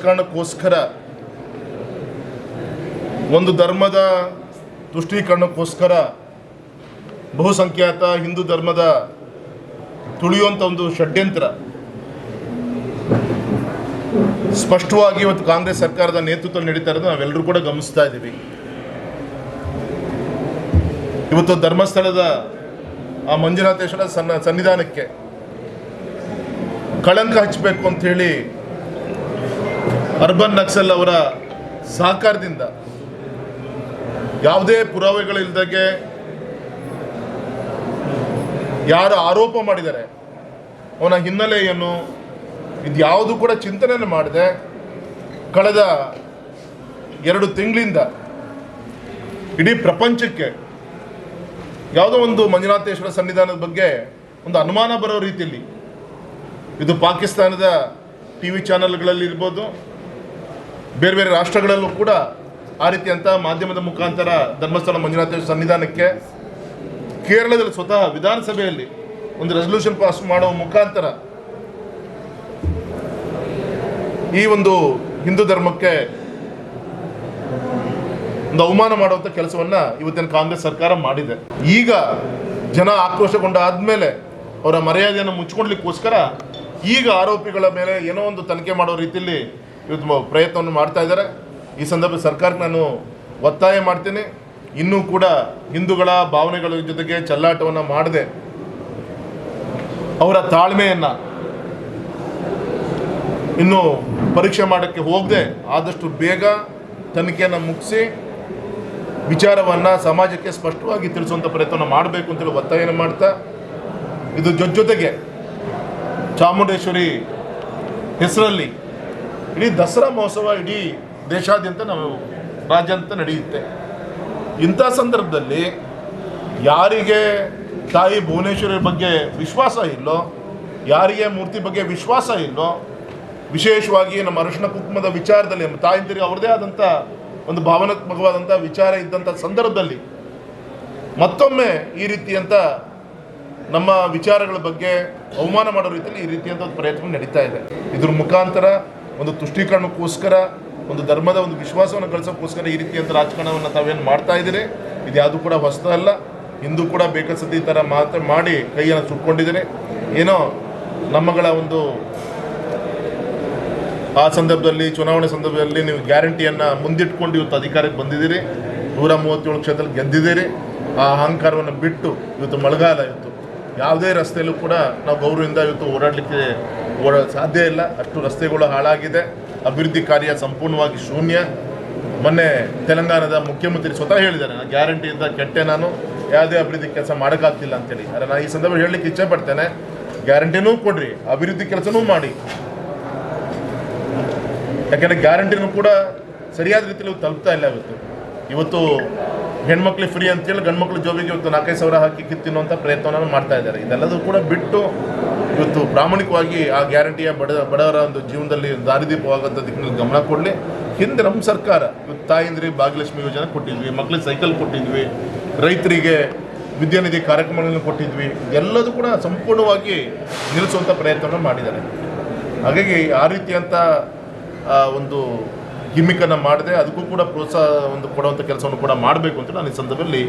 ರಾಜಕಾರಣಕ್ಕೋಸ್ಕರ, ಒಂದು ಧರ್ಮದ ತುಷ್ಟೀಕರಣಕ್ಕೋಸ್ಕರ ಬಹುಸಂಖ್ಯಾತ ಹಿಂದೂ ಧರ್ಮದ ತುಳಿಯುವಂಥ ಒಂದು ಷಡ್ಯಂತ್ರ ಸ್ಪಷ್ಟವಾಗಿ ಇವತ್ತು ಕಾಂಗ್ರೆಸ್ ಸರ್ಕಾರದ ನೇತೃತ್ವ ನಡೀತಾ ಇರೋದು ನಾವೆಲ್ಲರೂ ಕೂಡ ಗಮನಿಸ್ತಾ ಇದ್ದೀವಿ. ಇವತ್ತು ಧರ್ಮಸ್ಥಳದ ಆ ಮಂಜುನಾಥೇಶ್ವರ ಸನ್ನಿಧಾನಕ್ಕೆ ಕಳಂಕ ಹಚ್ಚಬೇಕು ಅಂಥೇಳಿ ಅರ್ಬನ್ ನಕ್ಸಲ್ ಅವರ ಸಹಕಾರದಿಂದ ಯಾವುದೇ ಪುರಾವೆಗಳಿಲ್ಲದಾಗೆ ಯಾರು ಆರೋಪ ಮಾಡಿದ್ದಾರೆ ಅವನ ಹಿನ್ನೆಲೆ ಏನು ಇದ್ಯಾವುದು ಕೂಡ ಚಿಂತನೆ ಮಾಡದೆ ಕಳೆದ 2 ತಿಂಗಳಿಂದ ಇಡೀ ಪ್ರಪಂಚಕ್ಕೆ ಯಾವುದೋ ಒಂದು ಮಂಜುನಾಥೇಶ್ವರ ಸನ್ನಿಧಾನದ ಬಗ್ಗೆ ಒಂದು ಅನುಮಾನ ಬರೋ ರೀತಿಯಲ್ಲಿ ಇದು ಪಾಕಿಸ್ತಾನದ TV ಚಾನೆಲ್ಗಳಲ್ಲಿ ಇರ್ಬೋದು, ಬೇರೆ ಬೇರೆ ರಾಷ್ಟ್ರಗಳಲ್ಲೂ ಕೂಡ ಆ ರೀತಿಯಂಥ ಮಾಧ್ಯಮದ ಮುಖಾಂತರ ಧರ್ಮಸ್ಥಳ ಮಂಜುನಾಥೇಶ್ವರ ಸನ್ನಿಧಾನಕ್ಕೆ ಕೇರಳದಲ್ಲಿ ಸ್ವತಃ ವಿಧಾನಸಭೆಯಲ್ಲಿ ಒಂದು ರೆಸಲ್ಯೂಷನ್ ಪಾಸ್ ಮಾಡುವ ಮುಖಾಂತರ ಈ ಒಂದು ಹಿಂದೂ ಧರ್ಮಕ್ಕೆ ಒಂದು ಅವಮಾನ ಮಾಡುವಂಥ ಕೆಲಸವನ್ನು ಇವತ್ತಿನ ಕಾಂಗ್ರೆಸ್ ಸರ್ಕಾರ ಮಾಡಿದೆ. ಈಗ ಜನ ಆಕ್ರೋಶಗೊಂಡಾದ್ಮೇಲೆ ಅವರ ಮರ್ಯಾದೆಯನ್ನು ಮುಚ್ಚಿಕೊಳ್ಳಲಿಕ್ಕೋಸ್ಕರ ಈಗ ಆರೋಪಿಗಳ ಮೇಲೆ ಏನೋ ಒಂದು ತನಿಖೆ ಮಾಡೋ ರೀತಿಯಲ್ಲಿ ಇವತ್ತು ಪ್ರಯತ್ನವನ್ನು ಮಾಡ್ತಾ ಇದ್ದಾರೆ. ಈ ಸಂದರ್ಭದಲ್ಲಿ ಸರ್ಕಾರಕ್ಕೆ ನಾನು ಒತ್ತಾಯ ಮಾಡ್ತೀನಿ, ಇನ್ನೂ ಕೂಡ ಹಿಂದೂಗಳ ಭಾವನೆಗಳ ಜೊತೆಗೆ ಚೆಲ್ಲಾಟವನ್ನು ಮಾಡದೆ ಅವರ ತಾಳ್ಮೆಯನ್ನು ಇನ್ನೂ ಪರೀಕ್ಷೆ ಮಾಡೋಕ್ಕೆ ಹೋಗದೆ ಆದಷ್ಟು ಬೇಗ ತನಿಖೆಯನ್ನು ಮುಗಿಸಿ ವಿಚಾರವನ್ನು ಸಮಾಜಕ್ಕೆ ಸ್ಪಷ್ಟವಾಗಿ ತಿಳಿಸುವಂಥ ಪ್ರಯತ್ನ ಮಾಡಬೇಕು ಅಂತೇಳಿ ಒತ್ತಾಯನ ಮಾಡ್ತಾ, ಇದು ಜೊತೆಗೆ ಚಾಮುಂಡೇಶ್ವರಿ ಹೆಸರಲ್ಲಿ ಇಡೀ ದಸರಾ ಮಹೋತ್ಸವ ಇಡೀ ದೇಶಾದ್ಯಂತ ನಾವು ರಾಜ್ಯಾದ್ಯಂತ ನಡೆಯುತ್ತೆ. ಇಂಥ ಸಂದರ್ಭದಲ್ಲಿ ಯಾರಿಗೆ ತಾಯಿ ಭುವನೇಶ್ವರಿ ಬಗ್ಗೆ ವಿಶ್ವಾಸ ಇಲ್ಲೋ, ಯಾರಿಗೆ ಮೂರ್ತಿ ಬಗ್ಗೆ ವಿಶ್ವಾಸ ಇಲ್ಲೋ, ವಿಶೇಷವಾಗಿ ನಮ್ಮ ಅರಿಶಿಣ ಕುಂಕುಮದ ವಿಚಾರದಲ್ಲಿ ನಮ್ಮ ತಾಯಂದಿರಿಗೆ ಅವ್ರದ್ದೇ ಆದಂಥ ಒಂದು ಭಾವನಾತ್ಮಕವಾದಂಥ ವಿಚಾರ ಇದ್ದಂಥ ಸಂದರ್ಭದಲ್ಲಿ ಮತ್ತೊಮ್ಮೆ ಈ ರೀತಿಯಂಥ ನಮ್ಮ ವಿಚಾರಗಳ ಬಗ್ಗೆ ಅವಮಾನ ಮಾಡೋ ರೀತಿಯಲ್ಲಿ ಈ ರೀತಿಯಂಥ ಒಂದು ಪ್ರಯತ್ನ ನಡೀತಾ ಇದೆ. ಇದ್ರ ಮುಖಾಂತರ ಒಂದು ತುಷ್ಟೀಕರಣಕ್ಕೋಸ್ಕರ, ಒಂದು ಧರ್ಮದ ಒಂದು ವಿಶ್ವಾಸವನ್ನು ಗಳಿಸೋಕ್ಕೋಸ್ಕರ ಈ ರೀತಿಯಂಥ ರಾಜಕಾರಣವನ್ನು ತಾವೇನು ಮಾಡ್ತಾ ಇದ್ದೀರಿ, ಇದು ಯಾವುದು ಕೂಡ ಹೊಸದಲ್ಲ. ಹಿಂದೂ ಕೂಡ ಬೇಕಸತಿ ಈ ಥರ ಮಾಡಿ ಕೈಯನ್ನು ಸುಟ್ಕೊಂಡಿದ್ದೀರಿ. ಏನೋ ನಮ್ಮಗಳ ಒಂದು ಆ ಸಂದರ್ಭದಲ್ಲಿ ಚುನಾವಣೆ ಸಂದರ್ಭದಲ್ಲಿ ನೀವು ಗ್ಯಾರಂಟಿಯನ್ನು ಮುಂದಿಟ್ಕೊಂಡು ಇವತ್ತು ಅಧಿಕಾರಕ್ಕೆ ಬಂದಿದ್ದೀರಿ, 137 ಕ್ಷೇತ್ರದಲ್ಲಿ ಗೆದ್ದಿದ್ದೀರಿ. ಆ ಅಹಂಕಾರವನ್ನು ಬಿಟ್ಟು ಇವತ್ತು ಮಳೆಗಾಲ, ಇವತ್ತು ಯಾವುದೇ ರಸ್ತೆಯಲ್ಲೂ ಕೂಡ ನಾವು ಗೌರವದಿಂದ ಇವತ್ತು ಓಡಾಡಲಿಕ್ಕೆ ಸಾಧ್ಯ ಇಲ್ಲ. ಅಷ್ಟು ರಸ್ತೆಗಳು ಹಾಳಾಗಿದೆ, ಅಭಿವೃದ್ಧಿ ಕಾರ್ಯ ಸಂಪೂರ್ಣವಾಗಿ ಶೂನ್ಯ. ಮೊನ್ನೆ ತೆಲಂಗಾಣದ ಮುಖ್ಯಮಂತ್ರಿ ಸ್ವತಃ ಹೇಳಿದ್ದಾರೆ, ನಾನು ಗ್ಯಾರಂಟಿಯಿಂದ ಕೆಟ್ಟೆ, ನಾನು ಯಾವುದೇ ಅಭಿವೃದ್ಧಿ ಕೆಲಸ ಮಾಡೋಕ್ಕಾಗ್ತಿಲ್ಲ ಅಂತೇಳಿ. ಆದರೆ ನಾನು ಈ ಸಂದರ್ಭ ಹೇಳಲಿಕ್ಕೆ ಇಚ್ಛೆ ಪಡ್ತೇನೆ, ಗ್ಯಾರಂಟಿನೂ ಕೊಡ್ರಿ, ಅಭಿವೃದ್ಧಿ ಕೆಲಸನೂ ಮಾಡಿ. ಯಾಕೆಂದರೆ ಗ್ಯಾರಂಟಿನೂ ಕೂಡ ಸರಿಯಾದ ರೀತಿಯಲ್ಲಿ ತಲುಪ್ತಾ ಇಲ್ಲ. ಇವತ್ತು ಹೆಣ್ಮಕ್ಳಿಗೆ ಫ್ರೀ ಅಂತೇಳಿ ಗಂಡು ಮಕ್ಳ ಜೋಬಿಗೆ ಇವತ್ತು 4,500 ಹಾಕಿ ಕಿತ್ತಿನ್ನುವಂಥ ಪ್ರಯತ್ನವನ್ನು ಮಾಡ್ತಾ ಇದ್ದಾರೆ. ಇದೆಲ್ಲದೂ ಕೂಡ ಬಿಟ್ಟು ಇವತ್ತು ಪ್ರಾಮಾಣಿಕವಾಗಿ ಆ ಗ್ಯಾರಂಟಿಯ ಬಡವರ ಒಂದು ಜೀವನದಲ್ಲಿ ದಾರಿದೀಪವಾಗುವಂಥ ದಿಕ್ಕಿನಲ್ಲಿ ಗಮನ ಕೊಡಲಿ. ಹಿಂದೆ ನಮ್ಮ ಸರ್ಕಾರ ಇವತ್ತು ತಾಯಂದ್ರಿಗೆ ಭಾಗ್ಯಲಕ್ಷ್ಮಿ ಯೋಜನೆ ಕೊಟ್ಟಿದ್ವಿ, ಮಕ್ಕಳಿಗೆ ಸೈಕಲ್ ಕೊಟ್ಟಿದ್ವಿ, ರೈತರಿಗೆ ವಿದ್ಯಾನಿಧಿ ಕಾರ್ಯಕ್ರಮಗಳನ್ನು ಕೊಟ್ಟಿದ್ವಿ. ಎಲ್ಲದೂ ಕೂಡ ಸಂಪೂರ್ಣವಾಗಿ ನಿಲ್ಲಿಸುವಂಥ ಪ್ರಯತ್ನವನ್ನು ಮಾಡಿದ್ದಾರೆ. ಹಾಗಾಗಿ ಆ ರೀತಿಯಂಥ ಒಂದು ಗಿಮ್ಮಿಕನ್ನು ಮಾಡದೆ ಅದಕ್ಕೂ ಕೂಡ ಪ್ರೋತ್ಸಾಹ ಒಂದು ಕೊಡುವಂಥ ಕೆಲಸವನ್ನು ಕೂಡ ಮಾಡಬೇಕು ಅಂತ ನಾನು ಈ ಸಂದರ್ಭದಲ್ಲಿ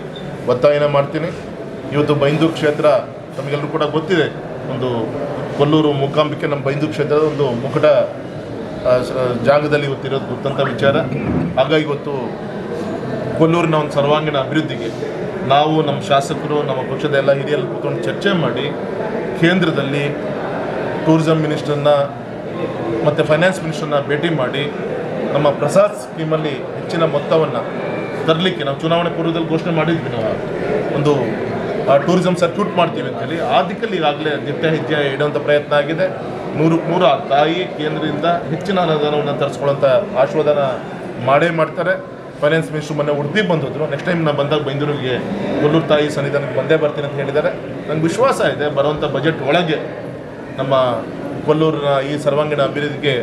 ಒತ್ತಾಯನ ಮಾಡ್ತೀನಿ. ಇವತ್ತು ಬೈಂದೂರು ಕ್ಷೇತ್ರ ನಮಗೆಲ್ಲರೂ ಕೂಡ ಗೊತ್ತಿದೆ, ಒಂದು ಕೊಲ್ಲೂರು ಮೂಕಾಂಬಿಕೆ ನಮ್ಮ ಬೈಂದೂರು ಕ್ಷೇತ್ರದ ಒಂದು ಮುಕಟ ಜಾಗದಲ್ಲಿ ಇವತ್ತಿರೋದು ಗೊತ್ತಂಥ ವಿಚಾರ. ಹಾಗಾಗಿ ಇವತ್ತು ಕೊಲ್ಲೂರಿನ ಒಂದು ಸರ್ವಾಂಗೀಣ ಅಭಿವೃದ್ಧಿಗೆ ನಾವು ನಮ್ಮ ಶಾಸಕರು, ನಮ್ಮ ಪಕ್ಷದ ಎಲ್ಲ ಹಿರಿಯರು ಕೂತ್ಕೊಂಡು ಚರ್ಚೆ ಮಾಡಿ ಕೇಂದ್ರದಲ್ಲಿ ಟೂರಿಸಂ ಮಿನಿಸ್ಟರ್ನ ಮತ್ತು ಫೈನಾನ್ಸ್ ಮಿನಿಸ್ಟರ್ನ ಭೇಟಿ ಮಾಡಿ ನಮ್ಮ ಪ್ರಸಾದ್ ಸ್ಕೀಮಲ್ಲಿ ಹೆಚ್ಚಿನ ಮೊತ್ತವನ್ನು ತರಲಿಕ್ಕೆ ನಾವು ಚುನಾವಣೆ ಪೂರ್ವದಲ್ಲಿ ಘೋಷಣೆ ಮಾಡಿದ್ವಿ. ನಾವು ಒಂದು ಟೂರಿಸಂ ಸರ್ಕ್ಯೂಟ್ ಮಾಡ್ತೀವಿ ಅಂತೇಳಿ ಆ ದಿಕ್ಕಲ್ಲಿ ಈಗಾಗಲೇ ದಿಟ್ಟ ಹೆಜ್ಜೆ ಇಡುವಂಥ ಪ್ರಯತ್ನ ಆಗಿದೆ. 100% ಆ ತಾಯಿ ಕೇಂದ್ರದಿಂದ ಹೆಚ್ಚಿನ ಅನುದಾನವನ್ನು ತರಿಸ್ಕೊಳ್ಳೋಂಥ ಆಶೀರ್ವಾದನ ಮಾಡೇ ಮಾಡ್ತಾರೆ. ಫೈನಾನ್ಸ್ ಮಿನಿಸ್ಟ್ರು ಮೊನ್ನೆ ಉಡುಪಿಗೆ ಬಂದಿದ್ರು. ನೆಕ್ಸ್ಟ್ ಟೈಮ್ ನಾನು ಬಂದಾಗ ಬೈಂದೂರಿಗೆ ಕೊಲ್ಲೂರು ತಾಯಿ ಸನ್ನಿಧಾನಕ್ಕೆ ಬಂದೇ ಬರ್ತೀನಿ ಅಂತ ಹೇಳಿದ್ದಾರೆ. ನಂಗೆ ವಿಶ್ವಾಸ ಇದೆ, ಬರುವಂಥ ಬಜೆಟ್ ಒಳಗೆ ನಮ್ಮ ಕೊಲ್ಲೂರಿನ ಈ ಸರ್ವಾಂಗೀಣ ಅಭಿವೃದ್ಧಿಗೆ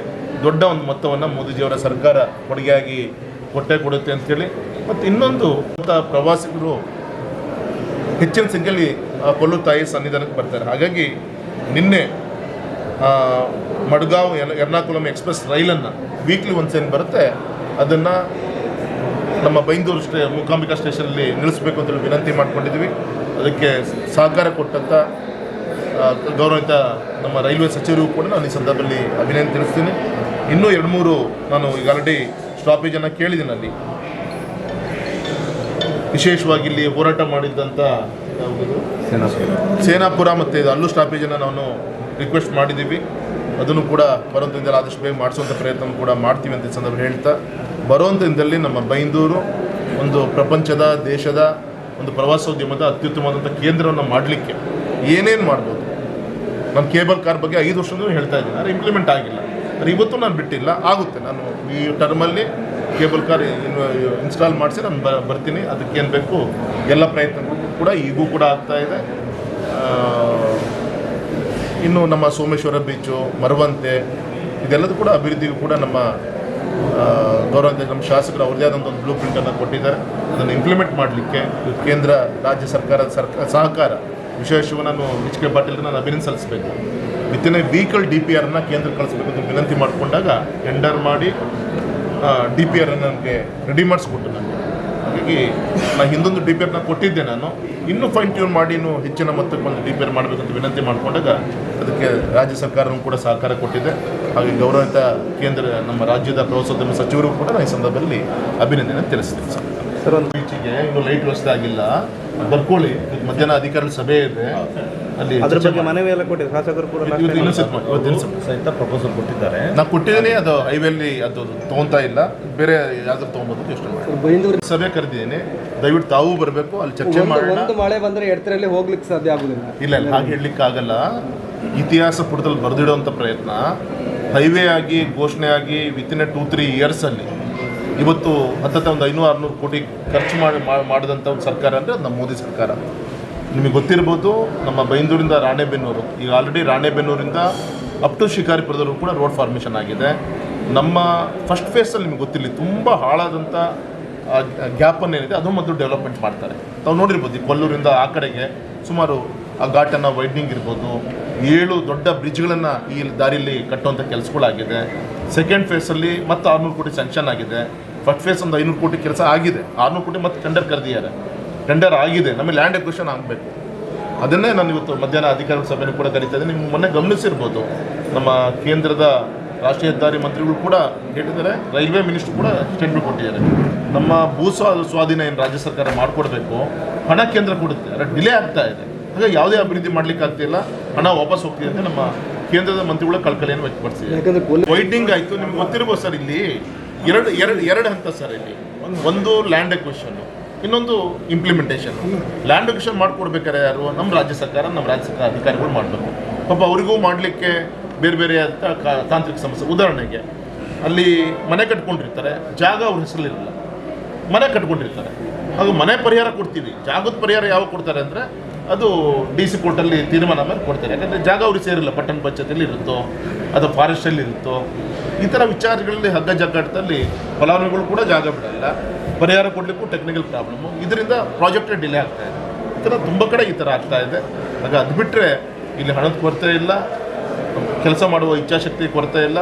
ದೊಡ್ಡ ಒಂದು ಮೊತ್ತವನ್ನು ಮೋದಿಜಿಯವರ ಸರ್ಕಾರ ಕೊಡುಗೆಯಾಗಿ ಕೊಡುತ್ತೆ ಅಂಥೇಳಿ. ಮತ್ತು ಇನ್ನೊಂದು ಪ್ರವಾಸಿಗರು ಹೆಚ್ಚಿನ ಸಂಖ್ಯೆಯಲ್ಲಿ ಕೊಲ್ಲೂರು ತಾಯಿ ಸನ್ನಿಧಾನಕ್ಕೆ ಬರ್ತಾರೆ. ಹಾಗಾಗಿ ನಿನ್ನೆ ಮಡ್ಗಾಂವ್ ಎರ್ನಾಕುಲಂ ಎಕ್ಸ್ಪ್ರೆಸ್ ರೈಲನ್ನು ವೀಕ್ಲಿ ಒಂದು ಏನು ಬರುತ್ತೆ ಅದನ್ನು ನಮ್ಮ ಬೈಂದೂರು ಮೂಕಾಂಬಿಕಾ ಸ್ಟೇಷನಲ್ಲಿ ನಿಲ್ಲಿಸಬೇಕು ಅಂತೇಳಿ ವಿನಂತಿ ಮಾಡ್ಕೊಂಡಿದ್ವಿ. ಅದಕ್ಕೆ ಸಹಕಾರ ಕೊಟ್ಟಂಥ ಗೌರವಿತ ನಮ್ಮ ರೈಲ್ವೆ ಸಚಿವರಿಗೂ ಕೂಡ ನಾನು ಈ ಸಂದರ್ಭದಲ್ಲಿ ಅಭಿನಂದನೆ ತಿಳಿಸ್ತೀನಿ. ಇನ್ನೂ 2-3 ನಾನು ಈಗ ಆಲ್ರೆಡಿ ಸ್ಟಾಪೇಜನ್ನು ಕೇಳಿದ್ದೀನಿ. ಅಲ್ಲಿ ವಿಶೇಷವಾಗಿ ಇಲ್ಲಿ ಹೋರಾಟ ಮಾಡಿದ್ದಂಥ ಸೇನಾಪುರ ಮತ್ತು ಅಲ್ಲೂ ಸ್ಟಾಪೇಜನ್ನು ನಾನು ರಿಕ್ವೆಸ್ಟ್ ಮಾಡಿದ್ದೀವಿ. ಅದನ್ನು ಕೂಡ ಬರುವಂಥ ದಿನದಲ್ಲಿ ಆದಷ್ಟು ಬೇಗ ಮಾಡಿಸುವಂಥ ಪ್ರಯತ್ನ ಕೂಡ ಮಾಡ್ತೀವಿ ಅಂತ ಈ ಸಂದರ್ಭ ಹೇಳ್ತಾ, ಬರುವಂಥ ದಿನದಲ್ಲಿ ನಮ್ಮ ಬೈಂದೂರು ಒಂದು ಪ್ರಪಂಚದ ದೇಶದ ಒಂದು ಪ್ರವಾಸೋದ್ಯಮದ ಅತ್ಯುತ್ತಮವಾದಂಥ ಕೇಂದ್ರವನ್ನು ಮಾಡಲಿಕ್ಕೆ ಏನೇನು ಮಾಡ್ಬೋದು. ನಾನು ಕೇಬಲ್ ಕಾರ್ ಬಗ್ಗೆ 5 ವರ್ಷದಿಂದ ಹೇಳ್ತಾ ಇದ್ದೀನಿ, ಆದರೆ ಇಂಪ್ಲಿಮೆಂಟ್ ಆಗಿಲ್ಲ. ಆದರೆ ಇವತ್ತು ನಾನು ಬಿಟ್ಟಿಲ್ಲ, ಆಗುತ್ತೆ. ನಾನು ಈ ಟರ್ಮಲ್ಲಿ ಕೇಬಲ್ ಕಾರ್ ಇನ್ಸ್ಟಾಲ್ ಮಾಡಿಸಿ ನಾನು ಬರ್ತೀನಿ. ಅದಕ್ಕೇನು ಬೇಕು ಎಲ್ಲ ಪ್ರಯತ್ನಗಳು ಕೂಡ ಈಗೂ ಕೂಡ ಆಗ್ತಾಯಿದೆ. ಇನ್ನು ನಮ್ಮ ಸೋಮೇಶ್ವರ ಬೀಚು, ಮರವಂತೆ, ಇದೆಲ್ಲದೂ ಕೂಡ ಅಭಿವೃದ್ಧಿಗೂ ಕೂಡ ನಮ್ಮ ಗೌರವಾನ್ವಿತ ನಮ್ಮ ಶಾಸಕರು ಅವ್ರದ್ದೇ ಆದಂಥ ಒಂದು ಬ್ಲೂ ಪ್ರಿಂಟನ್ನು ಕೊಟ್ಟಿದ್ದಾರೆ. ಅದನ್ನು ಇಂಪ್ಲಿಮೆಂಟ್ ಮಾಡಲಿಕ್ಕೆ ಕೇಂದ್ರ ರಾಜ್ಯ ಸರ್ಕಾರದ ಸಹಕಾರ, ವಿಶೇಷವಾಗಿ ನಾನು ಎಚ್ ಕೆ ಪಾಟೀಲ್ಗೆ ನಾನು ಅಭಿನಂದನೆ ಸಲ್ಲಿಸಬೇಕು. ವಿತಿನ್ ಎ ವೀಕಲ್ DPRನ ಕೇಂದ್ರಕ್ಕೆ ಕಳಿಸ್ಬೇಕು ಅಂತ ವಿನಂತಿ ಮಾಡಿಕೊಂಡಾಗ ಟೆಂಡರ್ ಮಾಡಿ DPR ನನಗೆ ರೆಡಿ ಮಾಡಿಸ್ಕೊಟ್ಟು ನನಗೆ. ಹಾಗಾಗಿ ನಾನು ಹಿಂದೊಂದು DPRನ ಕೊಟ್ಟಿದ್ದೆ. ನಾನು ಇನ್ನೂ ಫೈನ್ ಟ್ಯೂನ್ ಮಾಡಿ ಇನ್ನೂ ಹೆಚ್ಚಿನ ಮೊತ್ತಕ್ಕೆ ಒಂದು DPR ಮಾಡಬೇಕಂತ ವಿನಂತಿ ಮಾಡಿಕೊಂಡಾಗ ಅದಕ್ಕೆ ರಾಜ್ಯ ಸರ್ಕಾರವೂ ಕೂಡ ಸಹಕಾರ ಕೊಟ್ಟಿದೆ. ಹಾಗೆ ಗೌರವಿತ ಕೇಂದ್ರ ನಮ್ಮ ರಾಜ್ಯದ ಪ್ರವಾಸೋದ್ಯಮ ಸಚಿವರು ಕೂಡ ನಾನು ಈ ಸಂದರ್ಭದಲ್ಲಿ ಅಭಿನಂದನೆ ತಿಳಿಸ್ತೀನಿ. ಸರ್, ಒಂದು ಬೀಚಿಗೆ ಇನ್ನೂ ಲೈಟ್ ವ್ಯವಸ್ಥೆ ಆಗಿಲ್ಲ, ಬರ್ಕೊಳ್ಳಿ. ಮಧ್ಯಾಹ್ನ ಅಧಿಕಾರಿಗಳ ಸಭೆ ಇದೆ, ಅಲ್ಲಿ ಅದ್ರ ಬಗ್ಗೆ ಮನವಿ ಎಲ್ಲ ಕೊಟ್ಟಿದ್ದಾರೆ ಶಾಸಕರು ಕೂಡ ಸಹಿತ ಪ್ರಪೋಸಲ್ ಕೊಟ್ಟಿದ್ದಾರೆ. ನಾನು ಕೊಟ್ಟಿದ್ದೀನಿ. ಅದು ಹೈವೇಲಿ ಅದು ತೊಗೊತಾ ಇಲ್ಲ, ಬೇರೆ ಯಾವ್ದಾದ್ರು ತೊಗೊಬೋದು ಯೋಚನೆ ಮಾಡಿ. ಸಭೆ ಕರೆದಿದ್ದೀನಿ, ದಯವಿಟ್ಟು ತಾವು ಬರಬೇಕು, ಅಲ್ಲಿ ಚರ್ಚೆ ಮಾಡೋಣ. ಮಳೆ ಬಂದರೆ ಎಡತರಲ್ಲಿ ಹೋಗ್ಲಿಕ್ಕೆ ಸಾಧ್ಯ ಆಗುದಿಲ್ಲ. ಇಲ್ಲ, ಹಾಗೆ ಹೇಳಲಿಕ್ಕೆ ಆಗಲ್ಲ. ಇತಿಹಾಸ ಪುಟದಲ್ಲಿ ಬರೆದಿಡುವಂಥ ಪ್ರಯತ್ನ ಹೈವೇ ಆಗಿ ಘೋಷಣೆ ಆಗಿ ವಿತಿನ್ 2-3 ಇಯರ್ಸಲ್ಲಿ ಇವತ್ತು ಹತ್ತತ್ತ ಒಂದು 500-600 ಕೋಟಿ ಖರ್ಚು ಮಾಡಿದಂಥ ಒಂದು ಸರ್ಕಾರ ಅಂದರೆ ಅದು ನಮ್ಮ ಮೋದಿ ಸರ್ಕಾರ. ನಿಮಗೆ ಗೊತ್ತಿರ್ಬೋದು, ನಮ್ಮ ಬೈಂದೂರಿಂದ ರಾಣೆಬೆನ್ನೂರು, ಈಗ ಆಲ್ರೆಡಿ ರಾಣೆಬೆನ್ನೂರಿಂದ ಅಪ್ ಟು ಶಿಕಾರಿಪುರದವರೆಗೂ ಕೂಡ ರೋಡ್ ಫಾರ್ಮೇಷನ್ ಆಗಿದೆ. ನಮ್ಮ ಫಸ್ಟ್ ಫೇಸಲ್ಲಿ ನಿಮಗೆ ಗೊತ್ತಿಲ್ಲ, ತುಂಬ ಹಾಳಾದಂಥ ಗ್ಯಾಪನ್ನು ಏನಿದೆ ಅದು ಮೊದಲು ಡೆವಲಪ್ಮೆಂಟ್ ಮಾಡ್ತಾರೆ. ತಾವು ನೋಡಿರ್ಬೋದು, ಈ ಕೊಲ್ಲೂರಿಂದ ಆ ಕಡೆಗೆ ಸುಮಾರು ಆ ಘಾಟನ್ನು ವೈಡ್ನಿಂಗ್ ಇರ್ಬೋದು, 7 ದೊಡ್ಡ ಬ್ರಿಡ್ಜ್ಗಳನ್ನು ಈ ದಾರಿಯಲ್ಲಿ ಕಟ್ಟುವಂಥ ಕೆಲಸಗಳಾಗಿದೆ. ಸೆಕೆಂಡ್ ಫೇಸಲ್ಲಿ ಮತ್ತು 600 ಕೋಟಿ ಸ್ಯಾಂಕ್ಷನ್ ಆಗಿದೆ. ಫಸ್ಟ್ ಫೇಸ್ ಒಂದು 500 ಕೋಟಿ ಕೆಲಸ ಆಗಿದೆ. 600 ಕೋಟಿ ಮತ್ತು ಟೆಂಡರ್ ಕರೆದಿದ್ದಾರೆ, ಟೆಂಡರ್ ಆಗಿದೆ. ನಮಗೆ ಲ್ಯಾಂಡ್ ಎಕ್ವಿಷನ್ ಆಗಬೇಕು. ಅದನ್ನೇ ನಾನು ಇವತ್ತು ಮಧ್ಯಾಹ್ನ ಅಧಿಕಾರಿಗಳ ಸಭೆಯನ್ನು ಕೂಡ ಕರೀತಾ ಇದ್ದೀನಿ. ನೀವು ಮೊನ್ನೆ ಗಮನಿಸಿರ್ಬೋದು, ನಮ್ಮ ಕೇಂದ್ರದ ರಾಷ್ಟ್ರೀಯ ಹೆದ್ದಾರಿ ಮಂತ್ರಿಗಳು ಕೂಡ ಹೇಳಿದ್ದಾರೆ, ರೈಲ್ವೆ ಮಿನಿಸ್ಟ್ರು ಕೂಡ ಸ್ಟೇಟ್ಮೆಂಟ್ ಕೊಟ್ಟಿದ್ದಾರೆ. ನಮ್ಮ ಸ್ವಾಧೀನ ಏನು ರಾಜ್ಯ ಸರ್ಕಾರ ಮಾಡಿಕೊಡ್ಬೇಕು, ಹಣ ಕೇಂದ್ರ ಕೊಡುತ್ತೆ, ಅದರ ಡಿಲೇ ಆಗ್ತಾ ಇದೆ. ಹಾಗಾಗಿ ಯಾವುದೇ ಅಭಿವೃದ್ಧಿ ಮಾಡಲಿಕ್ಕೆ ಆಗ್ತಿಲ್ಲ, ಹಣ ವಾಪಸ್ ಹೋಗ್ತಿದೆ ಅಂತ ನಮ್ಮ ಕೇಂದ್ರದ ಮಂತ್ರಿಗಳ ಕಳಕಳಿಯನ್ನು ವ್ಯಕ್ತಪಡಿಸಿದೆ. ವೈಡ್ನಿಂಗ್ ಆಯಿತು, ನಿಮ್ಗೆ ಗೊತ್ತಿರ್ಬೋದು ಸರ್, ಇಲ್ಲಿ ಎರಡು ಹಂತ ಸರ್. ಇಲ್ಲಿ ಒಂದು ಲ್ಯಾಂಡ್ ಎಕ್ವಿಷನ್, ಇನ್ನೊಂದು ಇಂಪ್ಲಿಮೆಂಟೇಷನ್. ಲ್ಯಾಂಡ್ ಎಕ್ವಿಷನ್ ಮಾಡಿಕೊಡ್ಬೇಕಾದ್ರೆ ಯಾರು? ನಮ್ಮ ರಾಜ್ಯ ಸರ್ಕಾರ ಅಧಿಕಾರಿಗಳು ಮಾಡಬೇಕು. ಪಾಪ ಅವರಿಗೂ ಮಾಡಲಿಕ್ಕೆ ಬೇರೆ ಬೇರೆ ಅಂತ ತಾಂತ್ರಿಕ ಸಮಸ್ಯೆ. ಉದಾಹರಣೆಗೆ ಅಲ್ಲಿ ಮನೆ ಕಟ್ಕೊಂಡಿರ್ತಾರೆ, ಜಾಗ ಅವ್ರ ಹೆಸರಲ್ಲಿರಲ್ಲ, ಮನೆ ಕಟ್ಕೊಂಡಿರ್ತಾರೆ. ಅದು ಮನೆ ಪರಿಹಾರ ಕೊಡ್ತೀವಿ. ಜಾಗದ ಪರಿಹಾರ ಯಾವಾಗ ಕೊಡ್ತಾರೆ ಅಂದರೆ ಅದು DC ಕೋರ್ಟಲ್ಲಿ ತೀರ್ಮಾನ ಮೇಲೆ ಕೊಡ್ತಾರೆ. ಯಾಕಂದರೆ ಜಾಗ ಅವ್ರಿಗೆ ಸೇರಿಲ್ಲ, ಪಟ್ಟಣ ಪಂಚಾಯತಿಯಲ್ಲಿ ಇರುತ್ತೋ ಅಥವಾ ಫಾರೆಸ್ಟಲ್ಲಿ ಇರುತ್ತೋ, ಈ ಥರ ವಿಚಾರಗಳಲ್ಲಿ ಹಗ್ಗ ಜಗ್ಗಾಟದಲ್ಲಿ ಫಲಾನುಭವಿಗಳು ಕೂಡ ಜಾಗ ಬಿಡಲ್ಲ, ಪರಿಹಾರ ಕೊಡಲಿಕ್ಕೂ ಟೆಕ್ನಿಕಲ್ ಪ್ರಾಬ್ಲಮ್ಮು. ಇದರಿಂದ ಪ್ರಾಜೆಕ್ಟೇ ಡಿಲೇ ಆಗ್ತಾ ಇದೆ. ಈ ಥರ ತುಂಬ ಕಡೆ ಈ ಥರ ಆಗ್ತಾ ಇದೆ. ಆಗ ಅದು ಬಿಟ್ಟರೆ ಇಲ್ಲಿ ಹಣದ ಕೊರತೆ ಇಲ್ಲ, ಕೆಲಸ ಮಾಡುವ ಇಚ್ಛಾಶಕ್ತಿ ಕೊರತೆ ಇಲ್ಲ.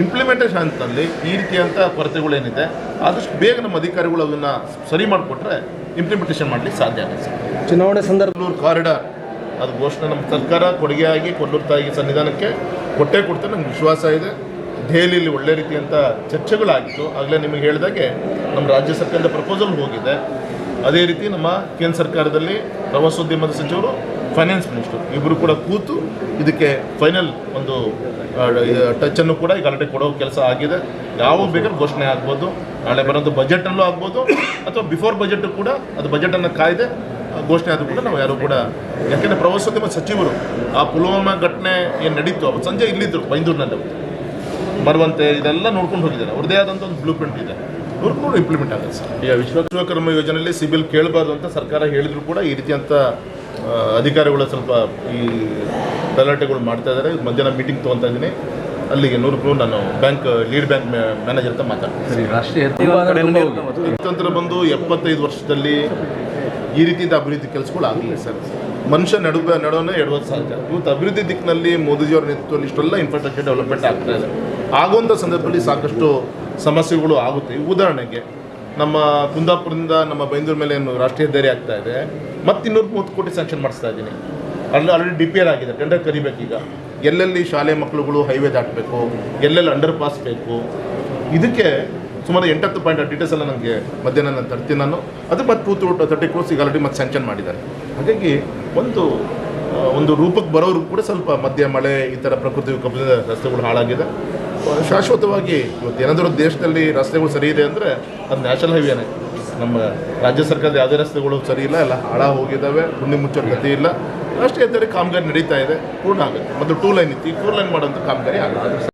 ಇಂಪ್ಲಿಮೆಂಟೇಷನ್ ಅಂತಲ್ಲಿ ಈ ರೀತಿಯಂಥ ಕೊರತೆಗಳೇನಿದೆ ಆದಷ್ಟು ಬೇಗ ನಮ್ಮ ಅಧಿಕಾರಿಗಳು ಅದನ್ನು ಸರಿ ಮಾಡಿಕೊಟ್ರೆ ಇಂಪ್ಲಿಮೆಂಟೇಷನ್ ಮಾಡಲಿಕ್ಕೆ ಸಾಧ್ಯ ಆಗುತ್ತೆ. ಚುನಾವಣೆ ಸಂದರ್ಭ ಕೊಲ್ಲೂರು ಕಾರಿಡಾರ್ ಅದು ಘೋಷಣೆ ನಮ್ಮ ಸರ್ಕಾರ ಕೊಡುಗೆಯಾಗಿ ಕೊಲ್ಲೂರು ತಾಯಿಗೆ ಸನ್ನಿಧಾನಕ್ಕೆ ಕೊಡ್ತಾರೆ. ನನಗೆ ವಿಶ್ವಾಸ ಇದೆ. ದೆಹಲಿಯಲ್ಲಿ ಒಳ್ಳೆ ರೀತಿಯಂಥ ಚರ್ಚೆಗಳಾಗಿತ್ತು. ಆಗಲೇ ನಿಮಗೆ ಹೇಳಿದಾಗೆ ನಮ್ಮ ರಾಜ್ಯ ಸರ್ಕಾರದ ಪ್ರಪೋಸಲ್ ಹೋಗಿದೆ. ಅದೇ ರೀತಿ ನಮ್ಮ ಕೇಂದ್ರ ಸರ್ಕಾರದಲ್ಲಿ ಪ್ರವಾಸೋದ್ಯಮದ ಸಚಿವರು, ಫೈನಾನ್ಸ್ ಮಿನಿಸ್ಟರ್ ಇಬ್ಬರು ಕೂಡ ಕೂತು ಇದಕ್ಕೆ ಫೈನಲ್ ಒಂದು ಟಚ್ಚನ್ನು ಕೂಡ ಈಗ ಆಲ್ರೆಡಿ ಕೊಡೋ ಕೆಲಸ ಆಗಿದೆ. ಯಾವಾಗ ಬೇಕಾದ್ರೂ ಘೋಷಣೆ ಆಗ್ಬೋದು, ನಾಳೆ ಬರೋದು ಬಜೆಟಲ್ಲೂ ಆಗ್ಬೋದು ಅಥವಾ ಬಿಫೋರ್ ಬಜೆಟ್ ಕೂಡ ಅದು ಬಜೆಟನ್ನು ಕಾಯ್ದೆ ಘೋಷಣೆ ಆದರೂ ಕೂಡ ನಾವು ಯಾರು ಕೂಡ, ಯಾಕೆಂದರೆ ಪ್ರವಾಸೋದ್ಯಮ ಸಚಿವರು ಆ ಪುಲ್ವಾಮಾ ಘಟನೆ ಏನು ನಡೀತು ಅವತ್ತು ಸಂಜೆ ಇಲ್ಲಿದ್ದರು ಬೈಂದೂರಿನಲ್ಲಿ, ಮರವಂತೆ ಇದೆಲ್ಲ ನೋಡ್ಕೊಂಡು ಹೋಗಿದ್ದಾರೆ. ಅವ್ರದ್ದೇ ಆದಂಥ ಒಂದು ಬ್ಲೂ ಪ್ರಿಂಟ್ ಇದೆ, ಅವ್ರಿಗೆ ಕೂಡ ಇಂಪ್ಲಿಮೆಂಟ್ ಆಗುತ್ತೆ ಸರ್. ಈಗ ವಿಶ್ವಕರ್ಮ ಯೋಜನೆಯಲ್ಲಿ ಸಿಬಿಲ್ ಕೇಳಬಾರ್ದು ಅಂತ ಸರ್ಕಾರ ಹೇಳಿದ್ರು ಕೂಡ ಈ ರೀತಿಯಂಥ ಅಧಿಕಾರಿಗಳು ಸ್ವಲ್ಪ ಈ ಗಲಾಟೆಗಳು ಮಾಡ್ತಾ ಇದ್ದಾರೆ. ಮಧ್ಯಾಹ್ನ ಮೀಟಿಂಗ್ ತೊಗೊತಾ ಇದ್ದೀನಿ, ಅಲ್ಲಿಗೆ 100 ನಾನು ಲೀಡ್ ಬ್ಯಾಂಕ್ ಮ್ಯಾನೇಜರ್ ಅಂತ ಮಾತಾಡ್ತೀನಿ. ರಾಷ್ಟ್ರೀಯ ತಂತ್ರ ಬಂದು 75 ವರ್ಷದಲ್ಲಿ ಈ ರೀತಿಯಿಂದ ಅಭಿವೃದ್ಧಿ ಕೆಲಸಗಳು ಆಗಲಿಲ್ಲ ಸರ್. ಮನುಷ್ಯ ನಡುವೇ ಎಡುವುದು ಸಹಜ. ಇವತ್ತು ಅಭಿವೃದ್ಧಿ ದಿಕ್ಕಿನಲ್ಲಿ ಮೋದಿಜಿಯವರ ನೇತೃತ್ವದಲ್ಲಿ ಇಷ್ಟೆಲ್ಲ ಇನ್ಫ್ರಾಸ್ಟ್ರಕ್ಚರ್ ಡೆವಲಪ್ಮೆಂಟ್ ಆಗ್ತಾ ಇದೆ. ಆಗುವಂಥ ಸಂದರ್ಭದಲ್ಲಿ ಸಾಕಷ್ಟು ಸಮಸ್ಯೆಗಳು ಆಗುತ್ತೆ. ಉದಾಹರಣೆಗೆ ನಮ್ಮ ಕುಂದಾಪುರದಿಂದ ನಮ್ಮ ಬೈಂದೂರು ಮೇಲೆ ಏನು ರಾಷ್ಟ್ರೀಯ ಹೆದ್ದಾರಿ ಆಗ್ತಾ ಇದೆ, ಮತ್ತು 230 ಕೋಟಿ ಸ್ಯಾಂಕ್ಷನ್ ಮಾಡಿಸ್ತಾ ಇದ್ದೀನಿ. ಆಲ್ರೆಡಿ DPR ಆಗಿದೆ, ಟೆಂಡರ್ ಕರಿಬೇಕೀಗ. ಎಲ್ಲೆಲ್ಲಿ ಶಾಲೆ ಮಕ್ಕಳುಗಳು ಹೈವೇ ದಾಟಬೇಕು, ಎಲ್ಲೆಲ್ಲಿ ಅಂಡರ್ ಪಾಸ್ ಬೇಕು, ಇದಕ್ಕೆ ಸುಮಾರು 8-10 ಪಾಯಿಂಟ್ ಡೀಟೇಲ್ಸ್ ಎಲ್ಲ ನನಗೆ ಮಧ್ಯಾಹ್ನ ನಾನು ತರ್ತೀನಿ ನಾನು. ಅದು ಮತ್ತು 230 ಕ್ರೋರ್ಸ್ ಈಗ ಆಲ್ರೆಡಿ ಮತ್ತೆ ಸ್ಯಾಂಕ್ಷನ್ ಮಾಡಿದ್ದಾರೆ. ಹಾಗಾಗಿ ಒಂದು ರೂಪಕ್ಕೆ ಬರೋರು ಕೂಡ ಸ್ವಲ್ಪ ಮಧ್ಯ ಮಳೆ ಈ ಥರ ಪ್ರಕೃತಿ ವಿಕೋಪದಿಂದ ರಸ್ತೆಗಳು ಹಾಳಾಗಿದೆ. ಶಾಶ್ವತವಾಗಿ ಇವತ್ತು ಏನಾದರೂ ದೇಶದಲ್ಲಿ ರಸ್ತೆಗಳು ಸರಿ ಇದೆ ಅಂದರೆ ಅದು ನ್ಯಾಷನಲ್ ಹೈವೇನೇ. ನಮ್ಮ ರಾಜ್ಯ ಸರ್ಕಾರದ ಯಾವುದೇ ರಸ್ತೆಗಳು ಸರಿ ಇಲ್ಲ, ಎಲ್ಲ ಹಾಳ ಹೋಗಿದ್ದಾವೆ, ಗುಂಡಿ ಮುಚ್ಚೋರ ಗತಿ ಇಲ್ಲ. ರಾಷ್ಟ್ರೀಯ ಹೆದ್ದಾರಿ ಕಾಮಗಾರಿ ನಡೀತಾ ಇದೆ, ಪೂರ್ಣ ಆಗುತ್ತೆ. ಮತ್ತು 2 ಲೈನ್ ಇತ್ತು, ಈ 4 ಲೈನ್ ಮಾಡೋಂಥ ಕಾಮಗಾರಿ ಆಗುತ್ತೆ.